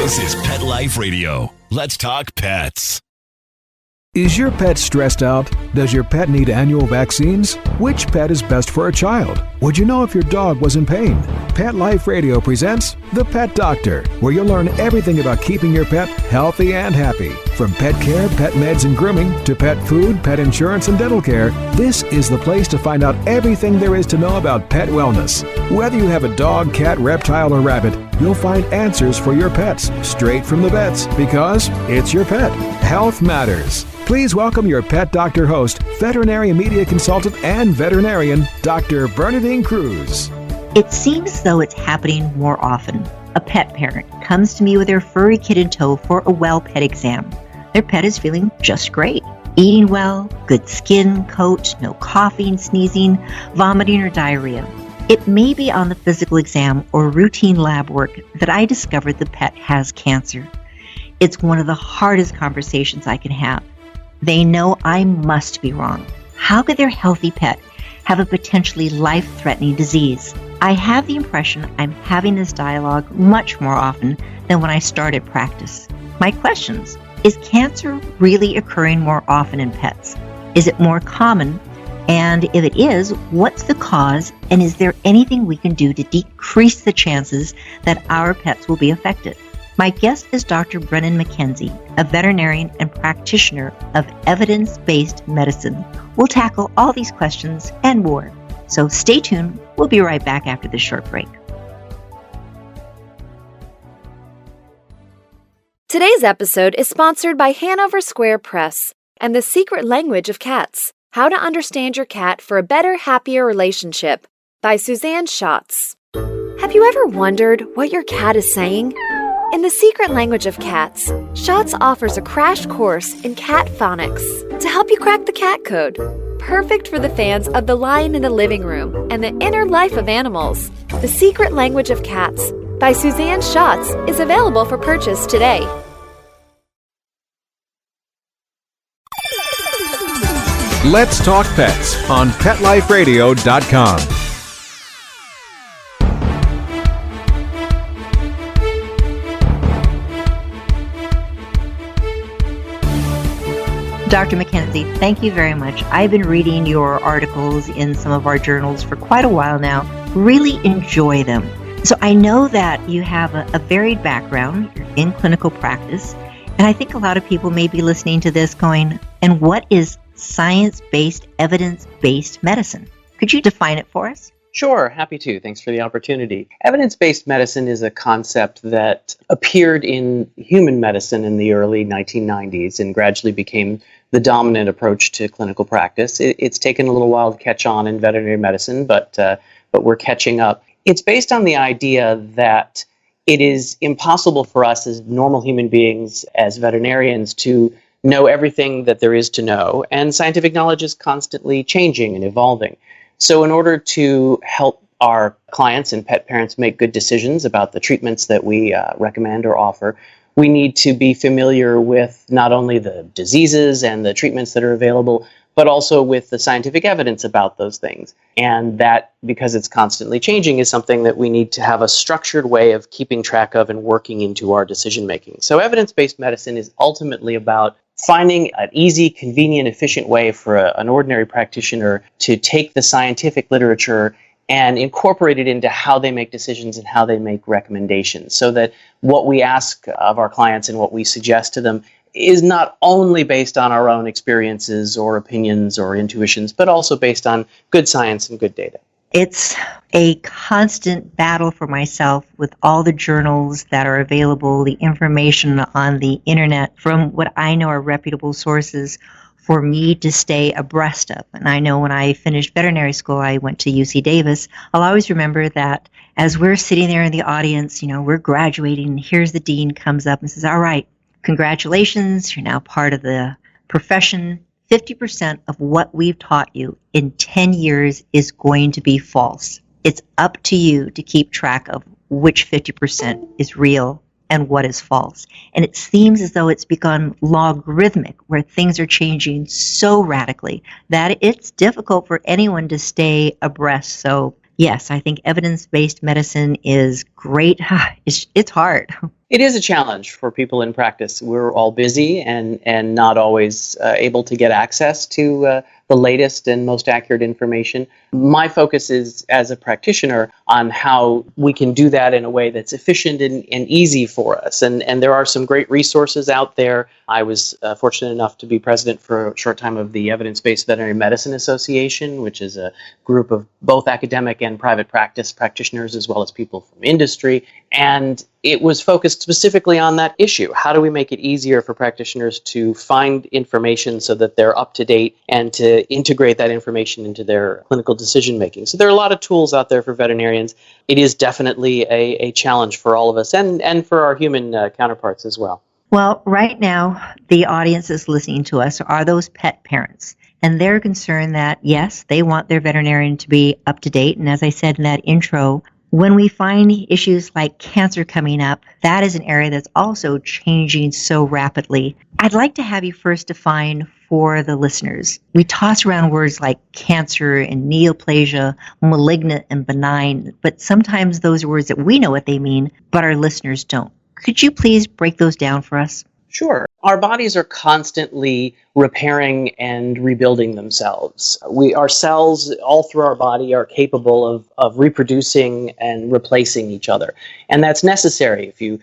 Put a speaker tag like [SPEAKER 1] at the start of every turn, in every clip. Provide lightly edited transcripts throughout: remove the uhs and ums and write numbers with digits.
[SPEAKER 1] This is Pet Life Radio. Let's talk pets.
[SPEAKER 2] Is your pet stressed out? Does your pet need annual vaccines? Which pet is best for a child? Would you know if your dog was in pain? Pet Life Radio presents The Pet Doctor, where you'll learn everything about keeping your pet healthy and happy. From pet care, pet meds and grooming, to pet food, pet insurance, and dental care, this is the place to find out everything there is to know about pet wellness. Whether you have a dog, cat, reptile, or rabbit, you'll find answers for your pets straight from the vets, because it's your pet. Health matters. Please welcome your Pet Doctor host, veterinarian media consultant and veterinarian, Dr. Bernadine Cruz.
[SPEAKER 3] It seems as though it's happening more often. A pet parent comes to me with their furry kid in tow for a well pet exam. Their pet is feeling just great. Eating well, good skin, coat, no coughing, sneezing, vomiting, or diarrhea. It may be on the physical exam or routine lab work that I discovered the pet has cancer. It's one of the hardest conversations I can have. They know I must be wrong. How could their healthy pet have a potentially life-threatening disease? I have the impression I'm having this dialogue much more often than when I started practice. My questions: is cancer really occurring more often in pets? Is it more common? And if it is, what's the cause? And is there anything we can do to decrease the chances that our pets will be affected? My guest is Dr. Brennan McKenzie, a veterinarian and practitioner of evidence-based medicine. We'll tackle all these questions and more. So stay tuned. We'll be right back after this short break.
[SPEAKER 4] Today's episode is sponsored by Hanover Square Press and The Secret Language of Cats: How to Understand Your Cat for a Better, Happier Relationship by Suzanne Schatz. Have you ever wondered what your cat is saying? In The Secret Language of Cats, Schatz offers a crash course in cat phonics to help you crack the cat code. Perfect for the fans of The Lion in the Living Room and the inner life of animals. The Secret Language of Cats by Suzanne Schatz is available for purchase today.
[SPEAKER 2] Let's talk pets on PetLifeRadio.com.
[SPEAKER 3] Dr. McKenzie, thank you very much. I've been reading your articles in some of our journals for quite a while now. Really enjoy them. So I know that you have a varied background. You're in clinical practice. And I think a lot of people may be listening to this going, and what is science-based, evidence-based medicine? Could you define it for us?
[SPEAKER 5] Sure, happy to. Thanks for the opportunity. Evidence-based medicine is a concept that appeared in human medicine in the early 1990s and gradually became the dominant approach to clinical practice. It's taken a little while to catch on in veterinary medicine, but we're catching up. It's based on the idea that it is impossible for us as normal human beings, as veterinarians, to know everything that there is to know, and scientific knowledge is constantly changing and evolving. So in order to help our clients and pet parents make good decisions about the treatments that we recommend or offer, we need to be familiar with not only the diseases and the treatments that are available, but also with the scientific evidence about those things. And that, because it's constantly changing, is something that we need to have a structured way of keeping track of and working into our decision making. So evidence-based medicine is ultimately about finding an easy, convenient, efficient way for an ordinary practitioner to take the scientific literature and incorporate it into how they make decisions and how they make recommendations, so that what we ask of our clients and what we suggest to them is not only based on our own experiences or opinions or intuitions, but also based on good science and good data.
[SPEAKER 3] It's a constant battle for myself with all the journals that are available, the information on the internet from what I know are reputable sources for me to stay abreast of. And I know when I finished veterinary school, I went to UC Davis. I'll always remember that as we're sitting there in the audience, we're graduating, and here's the dean comes up and says, all right, congratulations, you're now part of the profession. 50% of what we've taught you in 10 years is going to be false. It's up to you to keep track of which 50% is real and what is false. And it seems as though it's become logarithmic, where things are changing so radically that it's difficult for anyone to stay abreast. So yes, I think evidence-based medicine is great. It's hard.
[SPEAKER 5] It is a challenge for people in practice. We're all busy and not always able to get access to the latest and most accurate information. My focus is, as a practitioner, on how we can do that in a way that's efficient and easy for us. And there are some great resources out there. I was fortunate enough to be president for a short time of the Evidence-Based Veterinary Medicine Association, which is a group of both academic and private practice practitioners, as well as people from industry. And it was focused specifically on that issue. How do we make it easier for practitioners to find information so that they're up to date and to integrate that information into their clinical decision making? So there are a lot of tools out there for veterinarians. It is definitely a challenge for all of us and for our human counterparts as well.
[SPEAKER 3] Well, right now, the audience is listening to us are those pet parents. And they're concerned that, yes, they want their veterinarian to be up to date. And as I said in that intro, when we find issues like cancer coming up, that is an area that's also changing so rapidly. I'd like to have you first define for the listeners. We toss around words like cancer and neoplasia, malignant and benign, but sometimes those are words that we know what they mean, but our listeners don't. Could you please break those down for us?
[SPEAKER 5] Sure. Our bodies are constantly repairing and rebuilding themselves. Our cells all through our body are capable of reproducing and replacing each other. And that's necessary. If you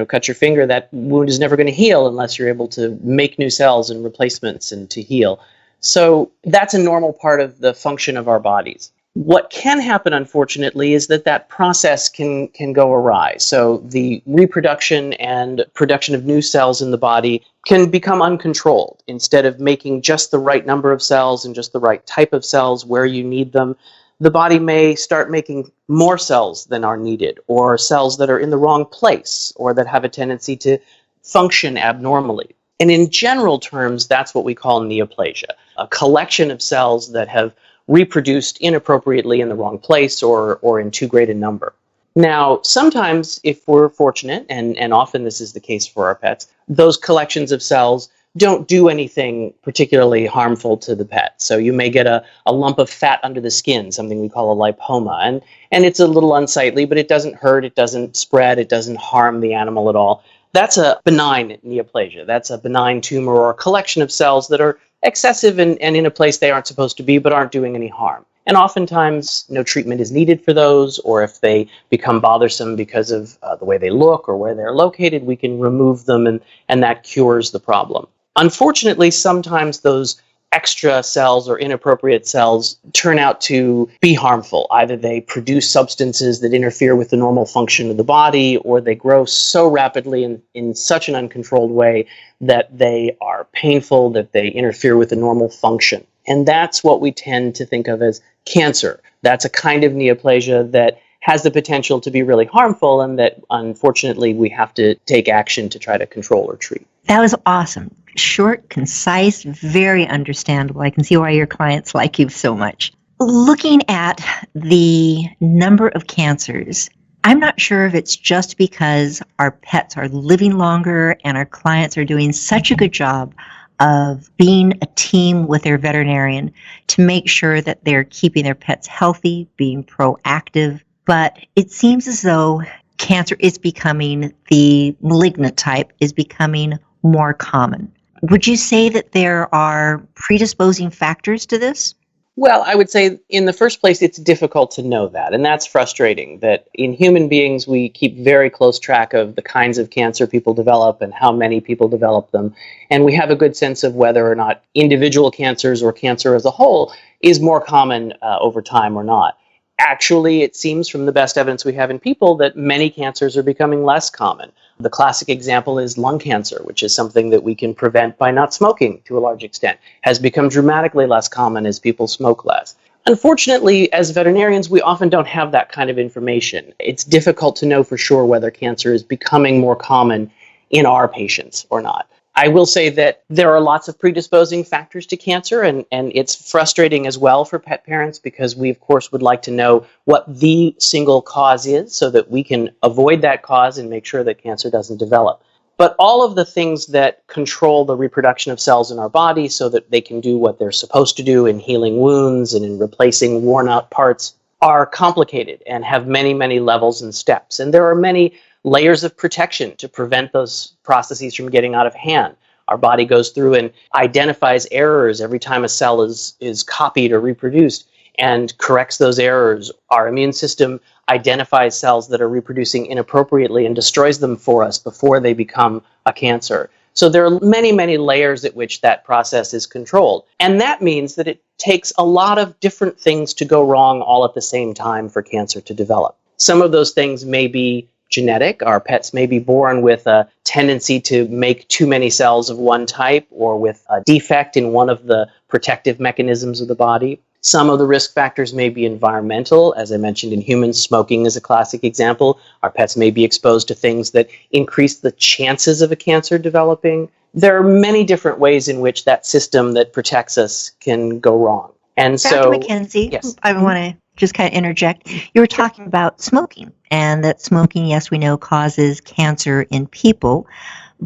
[SPEAKER 5] cut your finger, that wound is never going to heal unless you're able to make new cells and replacements and to heal. So that's a normal part of the function of our bodies. What can happen, unfortunately, is that process can go awry. So the reproduction and production of new cells in the body can become uncontrolled. Instead of making just the right number of cells and just the right type of cells where you need them, the body may start making more cells than are needed, or cells that are in the wrong place, or that have a tendency to function abnormally. And in general terms, that's what we call neoplasia, a collection of cells that have reproduced inappropriately in the wrong place or in too great a number. Now, sometimes, if we're fortunate, and often this is the case for our pets, those collections of cells don't do anything particularly harmful to the pet. So you may get a lump of fat under the skin, something we call a lipoma, and it's a little unsightly, but it doesn't hurt, it doesn't spread, it doesn't harm the animal at all. That's a benign neoplasia. That's a benign tumor or a collection of cells that are excessive and in a place they aren't supposed to be but aren't doing any harm. And oftentimes no treatment is needed for those, or if they become bothersome because of the way they look or where they're located, we can remove them and that cures the problem. Unfortunately, sometimes those extra cells or inappropriate cells turn out to be harmful. Either they produce substances that interfere with the normal function of the body, or they grow so rapidly in such an uncontrolled way that they are painful, that they interfere with the normal function. And that's what we tend to think of as cancer. That's a kind of neoplasia that has the potential to be really harmful and that, unfortunately, we have to take action to try to control or treat.
[SPEAKER 3] That was awesome. Short, concise, very understandable. I can see why your clients like you so much. Looking at the number of cancers, I'm not sure if it's just because our pets are living longer and our clients are doing such a good job of being a team with their veterinarian to make sure that they're keeping their pets healthy, being proactive. But it seems as though cancer is becoming, the malignant type is becoming more common. Would you say that there are predisposing factors to this?
[SPEAKER 5] Well, I would say in the first place, it's difficult to know that, and that's frustrating, that in human beings, we keep very close track of the kinds of cancer people develop and how many people develop them, and we have a good sense of whether or not individual cancers or cancer as a whole is more common over time or not. Actually, it seems from the best evidence we have in people that many cancers are becoming less common. The classic example is lung cancer, which is something that we can prevent by not smoking to a large extent, has become dramatically less common as people smoke less. Unfortunately, as veterinarians, we often don't have that kind of information. It's difficult to know for sure whether cancer is becoming more common in our patients or not. I will say that there are lots of predisposing factors to cancer, and it's frustrating as well for pet parents because we, of course, would like to know what the single cause is so that we can avoid that cause and make sure that cancer doesn't develop. But all of the things that control the reproduction of cells in our body so that they can do what they're supposed to do in healing wounds and in replacing worn-out parts are complicated and have many, many levels and steps. And there are many layers of protection to prevent those processes from getting out of hand. Our body goes through and identifies errors every time a cell is copied or reproduced and corrects those errors. Our immune system identifies cells that are reproducing inappropriately and destroys them for us before they become a cancer. So there are many, many layers at which that process is controlled. And that means that it takes a lot of different things to go wrong all at the same time for cancer to develop. Some of those things may be genetic. Our pets may be born with a tendency to make too many cells of one type or with a defect in one of the protective mechanisms of the body. Some of the risk factors may be environmental. As I mentioned, in humans, smoking is a classic example. Our pets may be exposed to things that increase the chances of a cancer developing. There are many different ways in which that system that protects us can go wrong. And
[SPEAKER 3] Dr. McKenzie,
[SPEAKER 5] yes.
[SPEAKER 3] I want to just kind of interject. You were talking about smoking, and that smoking, yes, we know, causes cancer in people.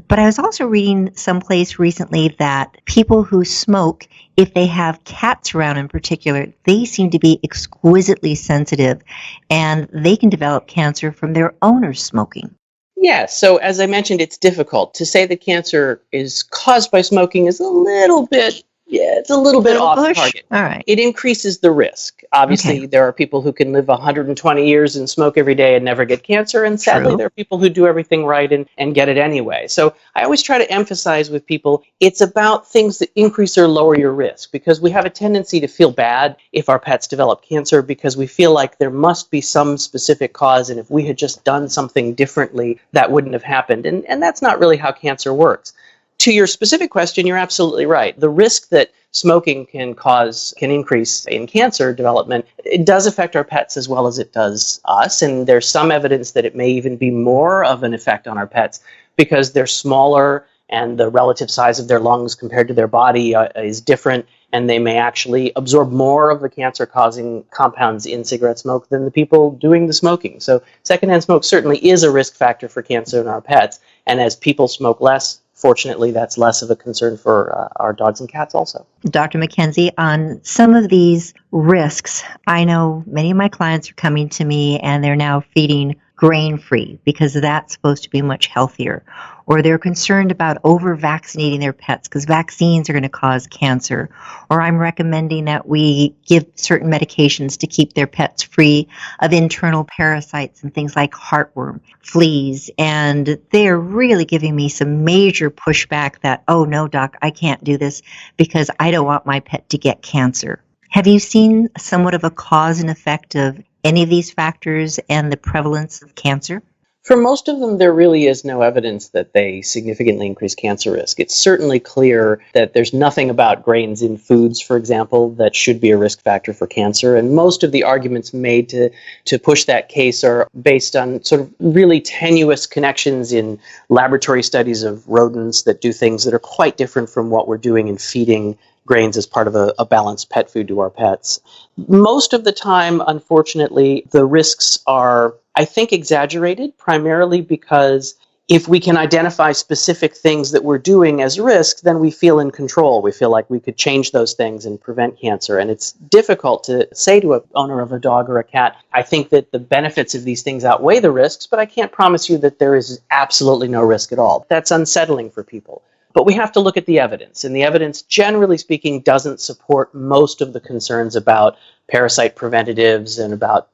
[SPEAKER 3] But I was also reading someplace recently that people who smoke, if they have cats around in particular, they seem to be exquisitely sensitive, and they can develop cancer from their owners smoking.
[SPEAKER 5] Yeah, so as I mentioned, it's difficult. To say that cancer is caused by smoking is a little bit off target.
[SPEAKER 3] All right.
[SPEAKER 5] It increases the risk. Obviously, There are people who can live 120 years and smoke every day and never get cancer, and sadly,
[SPEAKER 3] True.
[SPEAKER 5] there are people who do everything right and get it anyway. So I always try to emphasize with people, it's about things that increase or lower your risk, because we have a tendency to feel bad if our pets develop cancer because we feel like there must be some specific cause, and if we had just done something differently, that wouldn't have happened. And that's not really how cancer works. To your specific question, you're absolutely right. The risk that smoking can increase in cancer development, it does affect our pets as well as it does us. And there's some evidence that it may even be more of an effect on our pets because they're smaller and the relative size of their lungs compared to their body is different. And they may actually absorb more of the cancer-causing compounds in cigarette smoke than the people doing the smoking. So secondhand smoke certainly is a risk factor for cancer in our pets. And as people smoke less, fortunately, that's less of a concern for our dogs and cats also.
[SPEAKER 3] Dr. McKenzie, on some of these risks, I know many of my clients are coming to me and they're now feeding grain-free because that's supposed to be much healthier. Or they're concerned about over-vaccinating their pets because vaccines are going to cause cancer. Or I'm recommending that we give certain medications to keep their pets free of internal parasites and things like heartworm, fleas. And they're really giving me some major pushback that, oh, no, doc, I can't do this because I don't want my pet to get cancer. Have you seen somewhat of a cause and effect of any of these factors and the prevalence of cancer?
[SPEAKER 5] For most of them, there really is no evidence that they significantly increase cancer risk. It's certainly clear that there's nothing about grains in foods, for example, that should be a risk factor for cancer. And most of the arguments made to push that case are based on sort of really tenuous connections in laboratory studies of rodents that do things that are quite different from what we're doing in feeding grains as part of a balanced pet food to our pets. Most of the time, unfortunately, the risks are, I think, exaggerated, primarily because if we can identify specific things that we're doing as risk, then we feel in control. We feel like we could change those things and prevent cancer. And it's difficult to say to an owner of a dog or a cat, I think that the benefits of these things outweigh the risks, but I can't promise you that there is absolutely no risk at all. That's unsettling for people. But we have to look at the evidence, and the evidence, generally speaking, doesn't support most of the concerns about parasite preventatives and about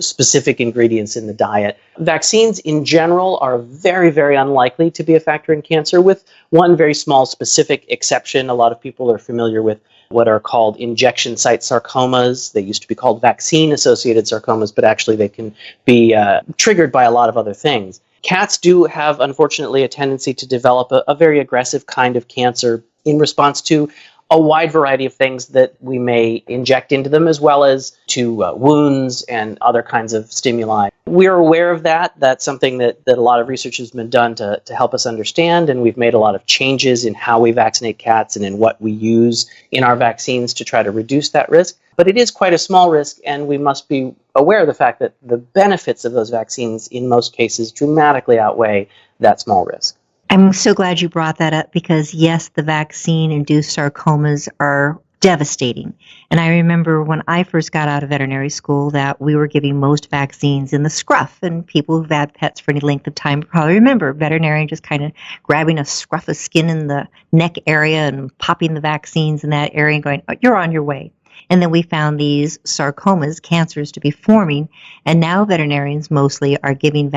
[SPEAKER 5] specific ingredients in the diet. Vaccines in general are very, very unlikely to be a factor in cancer, with one very small specific exception. A lot of people are familiar with what are called injection site sarcomas. They used to be called vaccine-associated sarcomas, but actually they can be triggered by a lot of other things. Cats do have, unfortunately, a tendency to develop a very aggressive kind of cancer in response to a wide variety of things that we may inject into them, as well as to wounds and other kinds of stimuli. We're aware of that. That's something that a lot of research has been done to help us understand, and we've made a lot of changes in how we vaccinate cats and in what we use in our vaccines to try to reduce that risk. But it is quite a small risk, and we must be aware of the fact that the benefits of those vaccines in most cases dramatically outweigh that small risk.
[SPEAKER 3] I'm so glad you brought that up because, yes, the vaccine-induced sarcomas are devastating. And I remember when I first got out of veterinary school that we were giving most vaccines in the scruff. And people who've had pets for any length of time probably remember veterinarian just kind of grabbing a scruff of skin in the neck area and popping the vaccines in that area and going, oh, you're on your way. And then we found these sarcomas, cancers, to be forming. And now veterinarians mostly are giving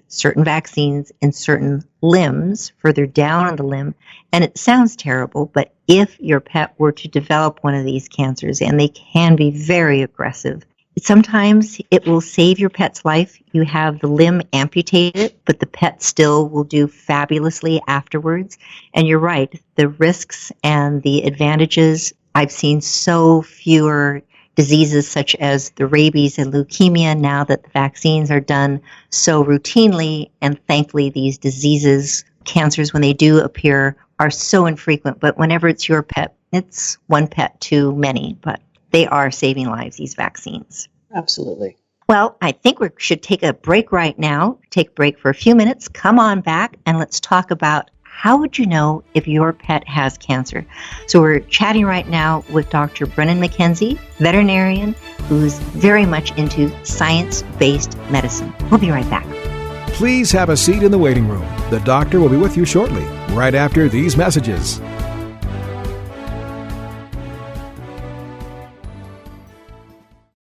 [SPEAKER 3] certain vaccines in certain limbs, further down on the limb. And it sounds terrible, but if your pet were to develop one of these cancers, and they can be very aggressive, sometimes it will save your pet's life. You have the limb amputated, but the pet still will do fabulously afterwards. And you're right, the risks and the advantages, I've seen so fewer diseases such as the rabies and leukemia now that the vaccines are done so routinely. And thankfully, these diseases, cancers, when they do appear, are so infrequent. But whenever it's your pet, it's one pet too many. But they are saving lives, these vaccines.
[SPEAKER 5] Absolutely.
[SPEAKER 3] Well, I think we should take a break right now. Take a break for a few minutes. Come on back and let's talk about how would you know if your pet has cancer? So we're chatting right now with Dr. Brennan McKenzie, veterinarian, who's very much into science-based medicine. We'll be right back.
[SPEAKER 2] Please have a seat in the waiting room. The doctor will be with you shortly, right after these messages.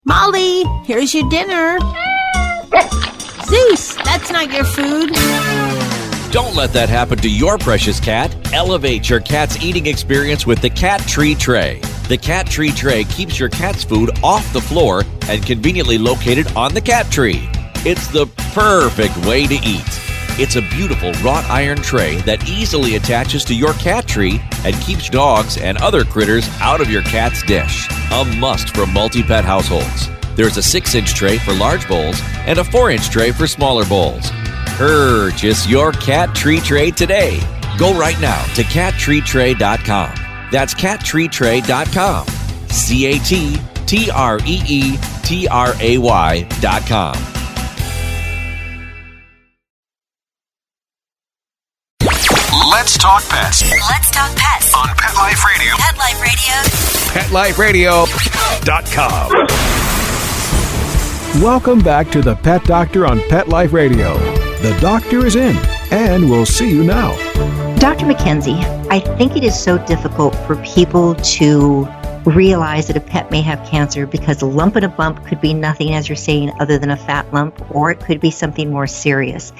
[SPEAKER 6] Molly, here's your dinner. Zeus, that's not your food.
[SPEAKER 7] Don't let that happen to your precious cat. Elevate your cat's eating experience with the Cat Tree Tray. The Cat Tree Tray keeps your cat's food off the floor and conveniently located on the cat tree. It's the perfect way to eat. It's a beautiful wrought iron tray that easily attaches to your cat tree and keeps dogs and other critters out of your cat's dish. A must for multi-pet households. There's a 6-inch tray for large bowls and a 4-inch tray for smaller bowls. Purchase your Cat Tree Tray today. Go right now to cattreetray.com. That's cattreetray.com. cattreetray.com.
[SPEAKER 1] Let's talk pets
[SPEAKER 8] Let's talk pets
[SPEAKER 1] on Pet Life Radio.
[SPEAKER 8] Pet Life Radio.
[SPEAKER 1] PetLifeRadio.com.
[SPEAKER 2] Welcome back to the Pet Doctor on Pet Life Radio. The doctor is in, and we'll see you now.
[SPEAKER 3] Dr. McKenzie, I think it is so difficult for people to realize that a pet may have cancer because a lump and a bump could be nothing, as you're saying, other than a fat lump, or it could be something more serious.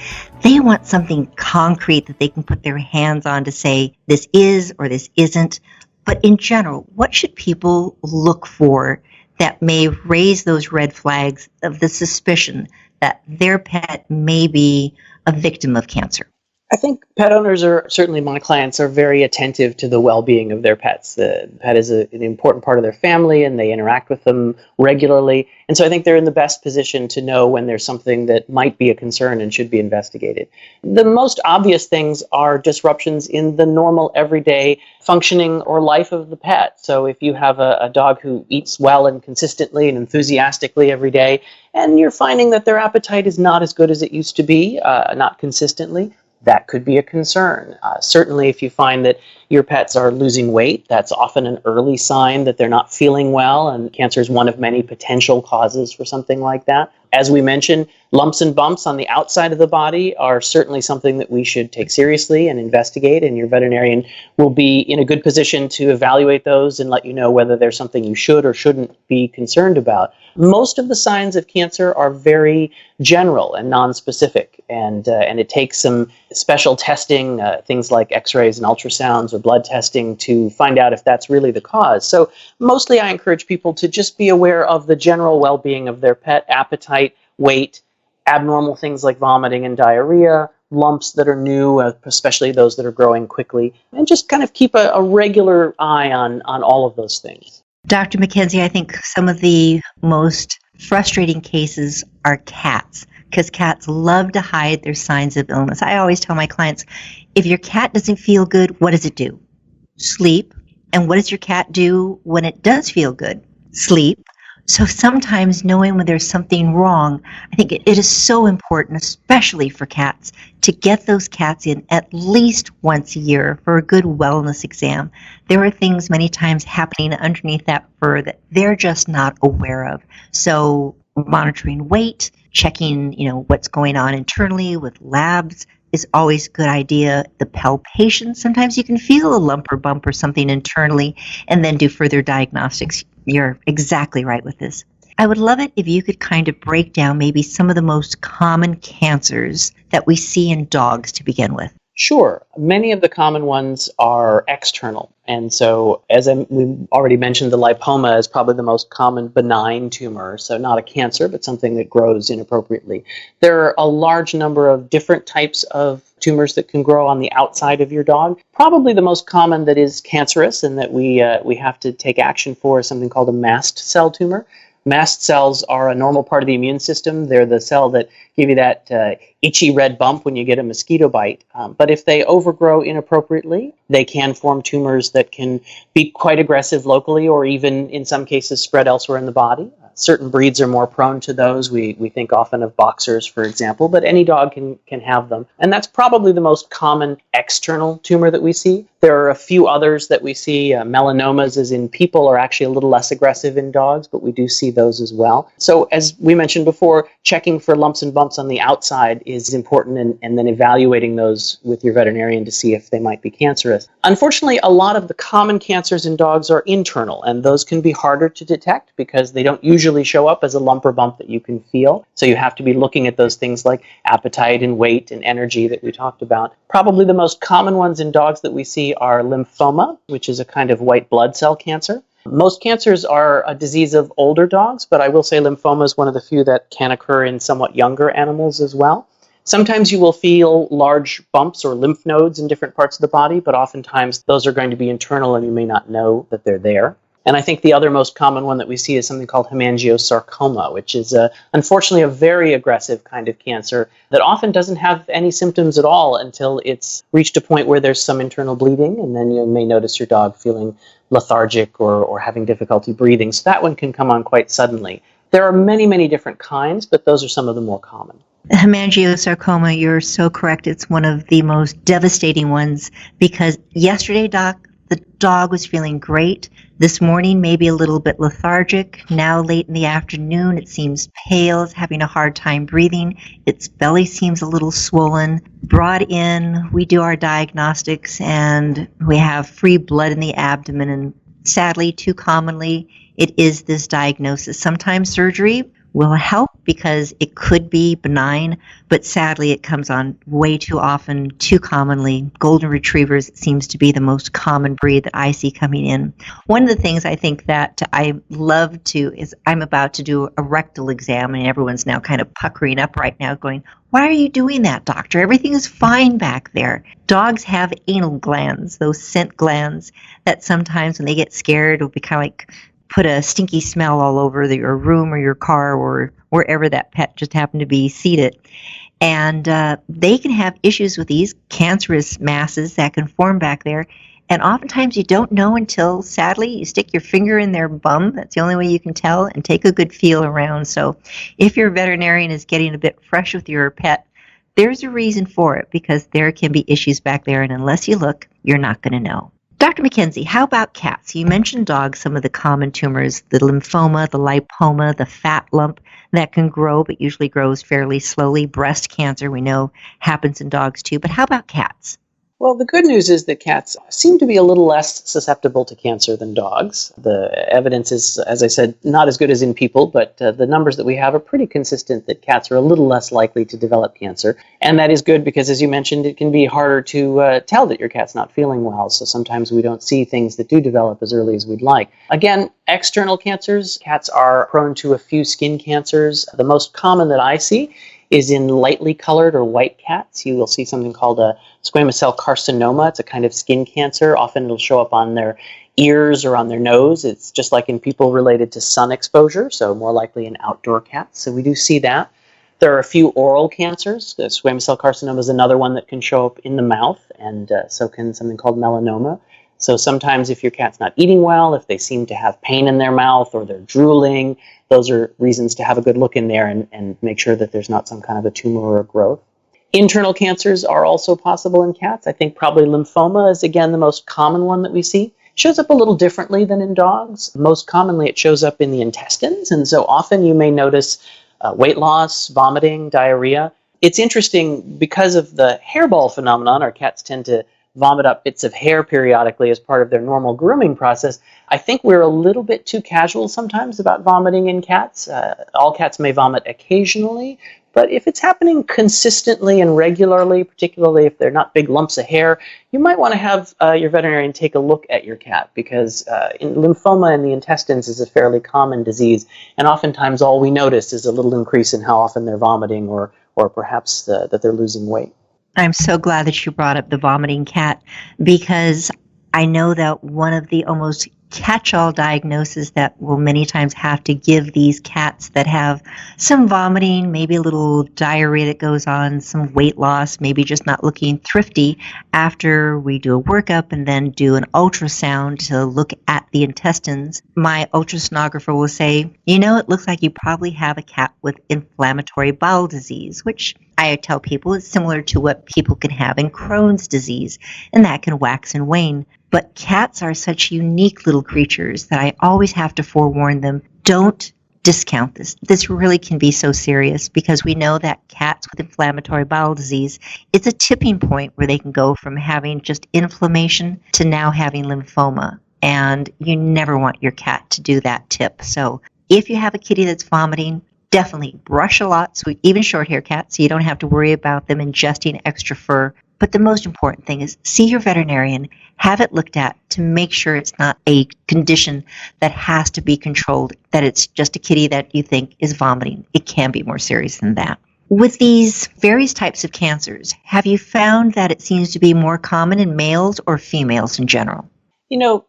[SPEAKER 3] They want something concrete that they can put their hands on to say this is or this isn't. But in general, what should people look for that may raise those red flags of the suspicion that their pet may be a victim of cancer?
[SPEAKER 5] I think pet owners certainly my clients are very attentive to the well-being of their pets. The pet is an important part of their family and they interact with them regularly. And so I think they're in the best position to know when there's something that might be a concern and should be investigated. The most obvious things are disruptions in the normal everyday functioning or life of the pet. So if you have a dog who eats well and consistently and enthusiastically every day, and you're finding that their appetite is not as good as it used to be, not consistently, that could be a concern. Certainly, if you find that your pets are losing weight, that's often an early sign that they're not feeling well, and cancer is one of many potential causes for something like that. As we mentioned, lumps and bumps on the outside of the body are certainly something that we should take seriously and investigate, and your veterinarian will be in a good position to evaluate those and let you know whether there's something you should or shouldn't be concerned about. Most of the signs of cancer are very general and nonspecific, and it takes some special testing, things like x-rays and ultrasounds or blood testing to find out if that's really the cause. So mostly I encourage people to just be aware of the general well-being of their pet, appetite, weight, abnormal things like vomiting and diarrhea, lumps that are new, especially those that are growing quickly, and just kind of keep a regular eye on all of those things.
[SPEAKER 3] Dr. McKenzie, I think some of the most frustrating cases are cats, because cats love to hide their signs of illness. I always tell my clients, if your cat doesn't feel good, what does it do? Sleep. And what does your cat do when it does feel good? Sleep. So sometimes knowing when there's something wrong, I think it is so important, especially for cats, to get those cats in at least once a year for a good wellness exam. There are things many times happening underneath that fur that they're just not aware of. So monitoring weight, checking, what's going on internally with labs is always a good idea. The palpation, sometimes you can feel a lump or bump or something internally and then do further diagnostics. You're exactly right with this. I would love it if you could kind of break down maybe some of the most common cancers that we see in dogs to begin with.
[SPEAKER 5] Sure. Many of the common ones are external. And so, we already mentioned, the lipoma is probably the most common benign tumor. So not a cancer, but something that grows inappropriately. There are a large number of different types of tumors that can grow on the outside of your dog. Probably the most common that is cancerous and that we have to take action for is something called a mast cell tumor. Mast cells are a normal part of the immune system. They're the cell that give you that itchy red bump when you get a mosquito bite. But if they overgrow inappropriately, they can form tumors that can be quite aggressive locally or even in some cases spread elsewhere in the body. Certain breeds are more prone to those. We think often of boxers, for example, but any dog can have them. And that's probably the most common external tumor that we see. There are a few others that we see. Melanomas, as in people, are actually a little less aggressive in dogs, but we do see those as well. So as we mentioned before, checking for lumps and bumps on the outside is important, and then evaluating those with your veterinarian to see if they might be cancerous. Unfortunately, a lot of the common cancers in dogs are internal, and those can be harder to detect because they don't usually show up as a lump or bump that you can feel. So you have to be looking at those things like appetite and weight and energy that we talked about. Probably the most common ones in dogs that we see are lymphoma, which is a kind of white blood cell cancer. Most cancers are a disease of older dogs, but I will say lymphoma is one of the few that can occur in somewhat younger animals as well. Sometimes you will feel large bumps or lymph nodes in different parts of the body, but oftentimes those are going to be internal and you may not know that they're there. And I think the other most common one that we see is something called hemangiosarcoma, which is unfortunately a very aggressive kind of cancer that often doesn't have any symptoms at all until it's reached a point where there's some internal bleeding, and then you may notice your dog feeling lethargic or having difficulty breathing. So that one can come on quite suddenly. There are many, many different kinds, but those are some of the more common.
[SPEAKER 3] Hemangiosarcoma, you're so correct. It's one of the most devastating ones because yesterday, Doc, the dog was feeling great. This morning, maybe a little bit lethargic. Now, late in the afternoon, it seems pale, is having a hard time breathing. Its belly seems a little swollen. Brought in, we do our diagnostics, and we have free blood in the abdomen. And sadly, too commonly, it is this diagnosis. Sometimes surgery will help because it could be benign, but sadly it comes on way too often, too commonly. Golden Retrievers seems to be the most common breed that I see coming in. One of the things I think that I love to is I'm about to do a rectal exam, and everyone's now kind of puckering up right now going, "Why are you doing that, doctor? Everything is fine back there." Dogs have anal glands, those scent glands that sometimes when they get scared will be kind of like put a stinky smell all over your room or your car or wherever that pet just happened to be seated. And they can have issues with these cancerous masses that can form back there. And oftentimes you don't know until, sadly, you stick your finger in their bum. That's the only way you can tell, and take a good feel around. So if your veterinarian is getting a bit fresh with your pet, there's a reason for it because there can be issues back there. And unless you look, you're not going to know. Dr. McKenzie, how about cats? You mentioned dogs, some of the common tumors, the lymphoma, the lipoma, the fat lump that can grow but usually grows fairly slowly. Breast cancer, we know, happens in dogs too. But how about cats?
[SPEAKER 5] Well, the good news is that cats seem to be a little less susceptible to cancer than dogs. The evidence is, as I said, not as good as in people, but the numbers that we have are pretty consistent that cats are a little less likely to develop cancer. And that is good because, as you mentioned, it can be harder to tell that your cat's not feeling well. So sometimes we don't see things that do develop as early as we'd like. Again, external cancers, cats are prone to a few skin cancers. The most common that I see is in lightly colored or white cats. You will see something called a squamous cell carcinoma. It's a kind of skin cancer. Often it'll show up on their ears or on their nose. It's just like in people related to sun exposure, so more likely in outdoor cats. So we do see that. There are a few oral cancers. The squamous cell carcinoma is another one that can show up in the mouth, and so can something called melanoma. So sometimes if your cat's not eating well, if they seem to have pain in their mouth or they're drooling, those are reasons to have a good look in there and make sure that there's not some kind of a tumor or a growth. Internal cancers are also possible in cats. I think probably lymphoma is, again, the most common one that we see. It shows up a little differently than in dogs. Most commonly, it shows up in the intestines, and so often you may notice weight loss, vomiting, diarrhea. It's interesting because of the hairball phenomenon. Our cats tend to vomit up bits of hair periodically as part of their normal grooming process. I think we're a little bit too casual sometimes about vomiting in cats. All cats may vomit occasionally, but if it's happening consistently and regularly, particularly if they're not big lumps of hair, you might want to have your veterinarian take a look at your cat, because lymphoma in the intestines is a fairly common disease, and oftentimes all we notice is a little increase in how often they're vomiting or perhaps that they're losing weight.
[SPEAKER 3] I'm so glad that you brought up the vomiting cat, because I know that one of the almost catch-all diagnoses that we'll many times have to give these cats that have some vomiting, maybe a little diarrhea that goes on, some weight loss, maybe just not looking thrifty, after we do a workup and then do an ultrasound to look at the intestines, my ultrasonographer will say, it looks like you probably have a cat with inflammatory bowel disease, which I tell people is similar to what people can have in Crohn's disease, and that can wax and wane. But cats are such unique little creatures that I always have to forewarn them, don't discount this. This really can be so serious, because we know that cats with inflammatory bowel disease, it's a tipping point where they can go from having just inflammation to now having lymphoma. And you never want your cat to do that tip. So if you have a kitty that's vomiting, definitely brush a lot, so even short-hair cats, so you don't have to worry about them ingesting extra fur. But the most important thing is see your veterinarian, have it looked at to make sure it's not a condition that has to be controlled, that it's just a kitty that you think is vomiting. It can be more serious than that. With these various types of cancers, have you found that it seems to be more common in males or females in general?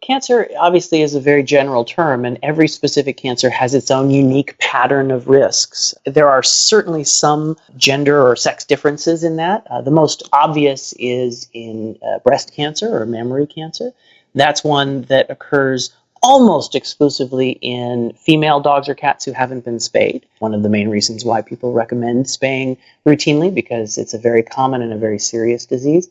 [SPEAKER 5] Cancer obviously is a very general term, and every specific cancer has its own unique pattern of risks. There are certainly some gender or sex differences in that. The most obvious is in breast cancer or mammary cancer. That's one that occurs almost exclusively in female dogs or cats who haven't been spayed. One of the main reasons why people recommend spaying routinely, because it's a very common and a very serious disease.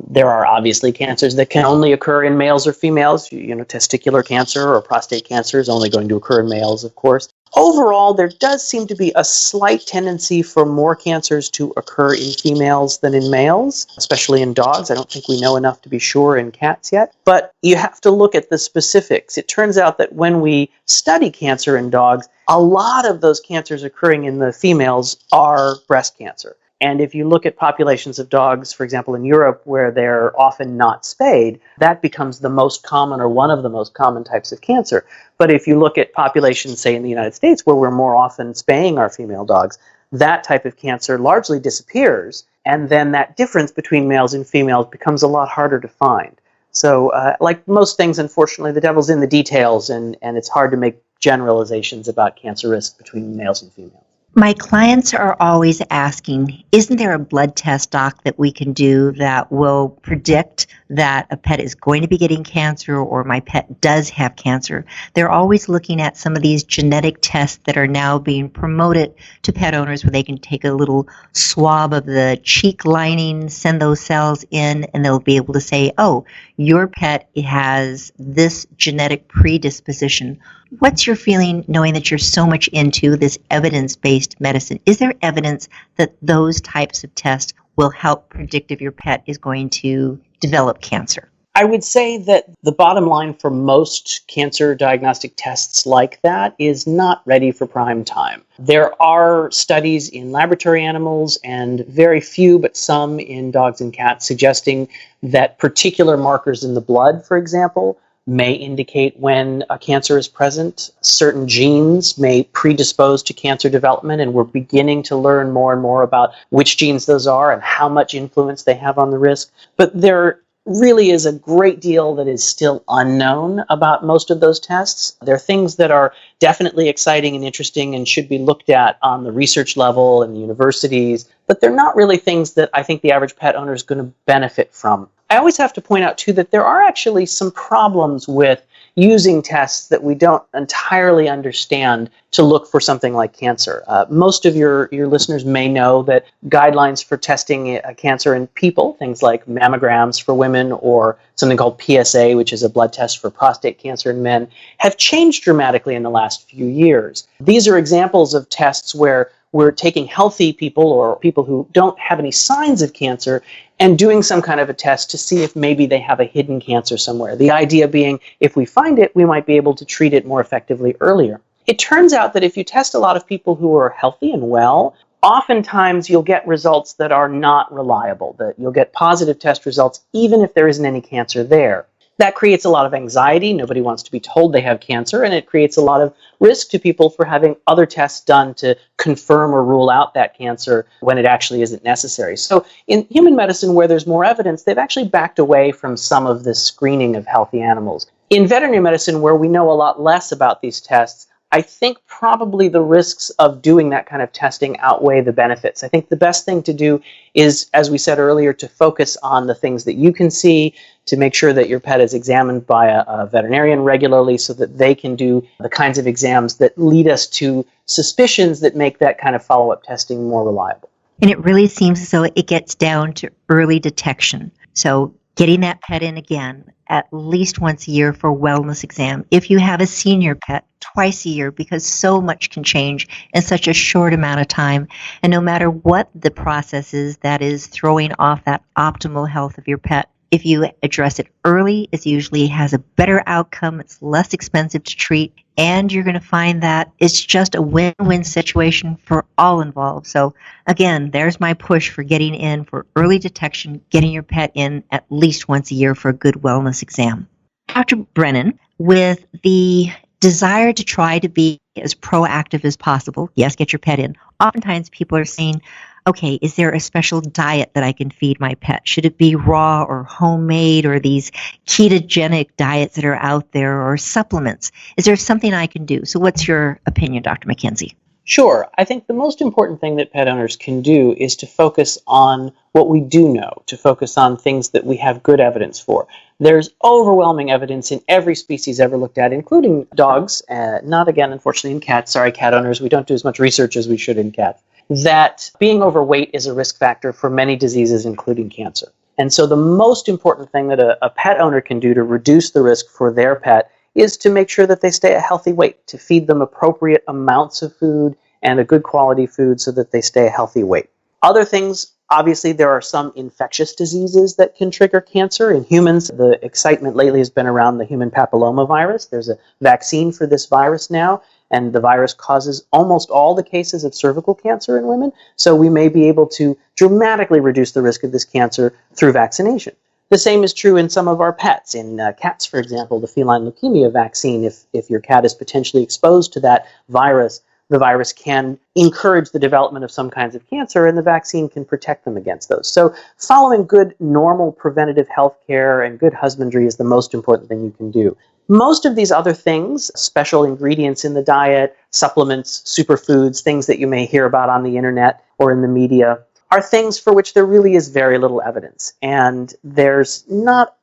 [SPEAKER 5] There are obviously cancers that can only occur in males or females. Testicular cancer or prostate cancer is only going to occur in males, of course. Overall, there does seem to be a slight tendency for more cancers to occur in females than in males, especially in dogs. I don't think we know enough to be sure in cats yet. But you have to look at the specifics. It turns out that when we study cancer in dogs, a lot of those cancers occurring in the females are breast cancer. And if you look at populations of dogs, for example, in Europe, where they're often not spayed, that becomes the most common or one of the most common types of cancer. But if you look at populations, say, in the United States, where we're more often spaying our female dogs, that type of cancer largely disappears. And then that difference between males and females becomes a lot harder to find. So like most things, unfortunately, the devil's in the details, and it's hard to make generalizations about cancer risk between males and females.
[SPEAKER 3] My clients are always asking, isn't there a blood test, doc, that we can do that will predict that a pet is going to be getting cancer or my pet does have cancer? They're always looking at some of these genetic tests that are now being promoted to pet owners, where they can take a little swab of the cheek lining, send those cells in, and they'll be able to say, oh, your pet has this genetic predisposition. What's your feeling knowing that you're so much into this evidence-based medicine? Is there evidence that those types of tests will help predict if your pet is going to develop cancer?
[SPEAKER 5] I would say that the bottom line for most cancer diagnostic tests like that is not ready for prime time. There are studies in laboratory animals and very few, but some in dogs and cats, suggesting that particular markers in the blood, for example, may indicate when a cancer is present. Certain genes may predispose to cancer development, and we're beginning to learn more and more about which genes those are and how much influence they have on the risk. But there really is a great deal that is still unknown about most of those tests. There are things that are definitely exciting and interesting and should be looked at on the research level in the universities, but they're not really things that I think the average pet owner is going to benefit from. I always have to point out, too, that there are actually some problems with using tests that we don't entirely understand to look for something like cancer. Most of your listeners may know that guidelines for testing cancer in people, things like mammograms for women or something called PSA, which is a blood test for prostate cancer in men, have changed dramatically in the last few years. These are examples of tests where we're taking healthy people or people who don't have any signs of cancer and doing some kind of a test to see if maybe they have a hidden cancer somewhere. The idea being, if we find it, we might be able to treat it more effectively earlier. It turns out that if you test a lot of people who are healthy and well, oftentimes you'll get results that are not reliable, that you'll get positive test results even if there isn't any cancer there. That creates a lot of anxiety. Nobody wants to be told they have cancer, and it creates a lot of risk to people for having other tests done to confirm or rule out that cancer when it actually isn't necessary. So in human medicine, where there's more evidence, they've actually backed away from some of this screening of healthy animals. In veterinary medicine, where we know a lot less about these tests, I think probably the risks of doing that kind of testing outweigh the benefits. I think the best thing to do is, as we said earlier, to focus on the things that you can see, to make sure that your pet is examined by a veterinarian regularly so that they can do the kinds of exams that lead us to suspicions that make that kind of follow-up testing more reliable.
[SPEAKER 3] And it really seems as though it gets down to early detection. So getting that pet in again at least once a year for a wellness exam. If you have a senior pet, twice a year, because so much can change in such a short amount of time. And no matter what the process is that is throwing off that optimal health of your pet, if you address it early, it usually has a better outcome, it's less expensive to treat, and you're going to find that it's just a win-win situation for all involved. So again, there's my push for getting in for early detection, getting your pet in at least once a year for a good wellness exam. Dr. Brennan, with the desire to try to be as proactive as possible, yes, get your pet in, oftentimes people are saying, okay, is there a special diet that I can feed my pet? Should it be raw or homemade or these ketogenic diets that are out there or supplements? Is there something I can do? So what's your opinion, Dr. McKenzie?
[SPEAKER 5] Sure. I think the most important thing that pet owners can do is to focus on what we do know, to focus on things that we have good evidence for. There's overwhelming evidence in every species ever looked at, including dogs, not again, unfortunately, in cats. Sorry, cat owners, we don't do as much research as we should in cats. That being overweight is a risk factor for many diseases, including cancer. And so the most important thing that a pet owner can do to reduce the risk for their pet is to make sure that they stay a healthy weight, to feed them appropriate amounts of food and a good quality food so that they stay a healthy weight. Other things, obviously, there are some infectious diseases that can trigger cancer. In humans, the excitement lately has been around the human papillomavirus. There's a vaccine for this virus now, and the virus causes almost all the cases of cervical cancer in women. So we may be able to dramatically reduce the risk of this cancer through vaccination. The same is true in some of our pets. In cats, for example, the feline leukemia vaccine, if your cat is potentially exposed to that virus, the virus can encourage the development of some kinds of cancer, and the vaccine can protect them against those. So following good, normal preventative health care and good husbandry is the most important thing you can do. Most of these other things, special ingredients in the diet, supplements, superfoods, things that you may hear about on the internet or in the media, are things for which there really is very little evidence. And there's not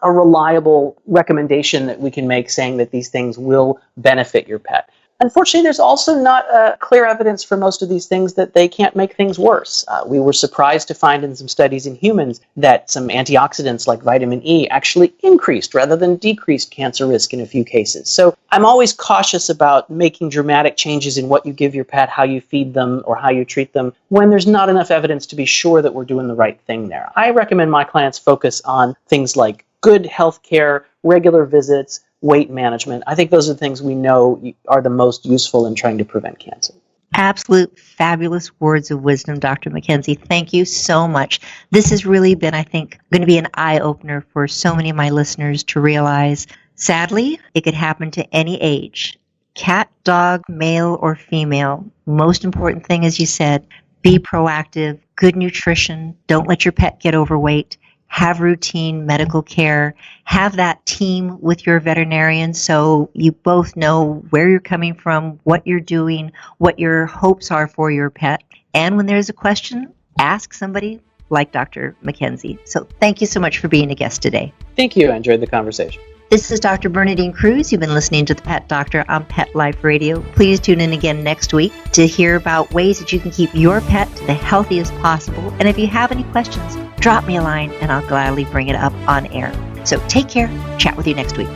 [SPEAKER 5] a reliable recommendation that we can make saying that these things will benefit your pet. Unfortunately, there's also not clear evidence for most of these things that they can't make things worse. We were surprised to find in some studies in humans that some antioxidants like vitamin E actually increased rather than decreased cancer risk in a few cases. So I'm always cautious about making dramatic changes in what you give your pet, how you feed them, or how you treat them when there's not enough evidence to be sure that we're doing the right thing there. I recommend my clients focus on things like good health care, regular visits, weight management. I think those are the things we know are the most useful in trying to prevent cancer.
[SPEAKER 3] Absolute fabulous words of wisdom, Dr. McKenzie. Thank you so much. This has really been, I think, going to be an eye-opener for so many of my listeners to realize, sadly, it could happen to any age. Cat, dog, male or female. Most important thing, as you said, be proactive, good nutrition, don't let your pet get overweight. Have routine medical care, have that team with your veterinarian so you both know where you're coming from, what you're doing, what your hopes are for your pet. And when there's a question, ask somebody like Dr. McKenzie. So thank you so much for being a guest today.
[SPEAKER 5] Thank you. I enjoyed the conversation.
[SPEAKER 3] This is Dr. Bernadine Cruz. You've been listening to The Pet Doctor on Pet Life Radio. Please tune in again next week to hear about ways that you can keep your pet the healthiest possible. And if you have any questions, drop me a line and I'll gladly bring it up on air. So take care. Chat with you next week.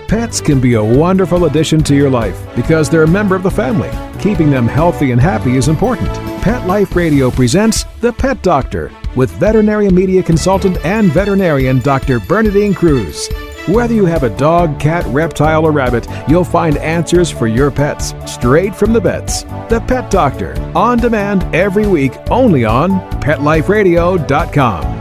[SPEAKER 2] Pets can be a wonderful addition to your life because they're a member of the family. Keeping them healthy and happy is important. Pet Life Radio presents The Pet Doctor with veterinary media consultant and veterinarian Dr. Bernadine Cruz. Whether you have a dog, cat, reptile, or rabbit, you'll find answers for your pets straight from the vets. The Pet Doctor, on demand every week, only on PetLifeRadio.com.